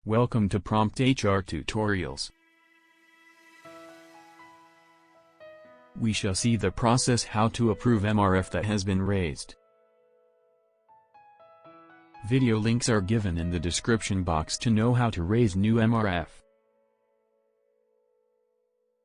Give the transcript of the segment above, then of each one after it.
Welcome to PromptHR Tutorials. We shall see the process how to approve MRF that has been raised. Video links are given in the description box to know how to raise new MRF.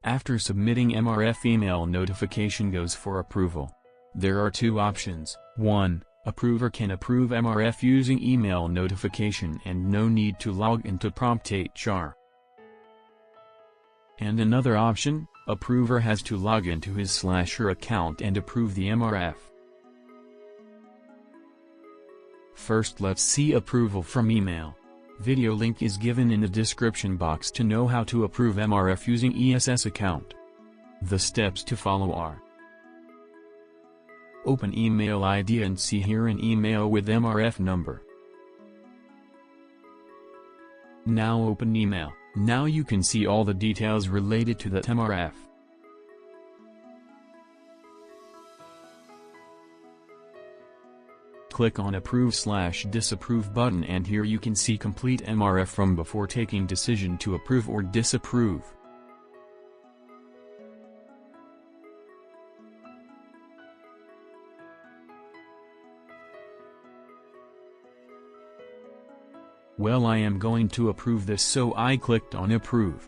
After submitting MRF, email notification goes for approval. There are two options. 1. Approver can approve MRF using email notification and no need to log into PromptHR. And another option, approver has to log into his/her account and approve the MRF. First, let's see approval from email. Video link is given in the description box to know how to approve MRF using ESS account. The steps to follow are: open email ID and see here an email with MRF number. Now open email. Now you can see all the details related to that MRF. Click on Approve/Disapprove button and here you can see complete MRF from before taking decision to approve or disapprove. Well, I am going to approve this, so I clicked on Approve.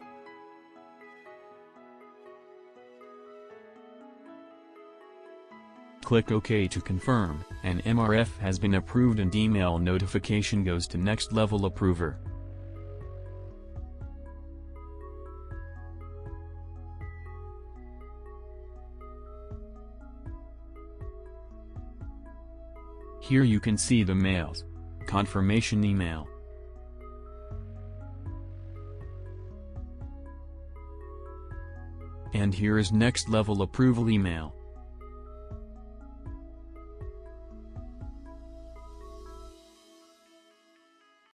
Click OK to confirm, and MRF has been approved and email notification goes to next level approver. Here you can see the mails. Confirmation email. And here is next level approval email.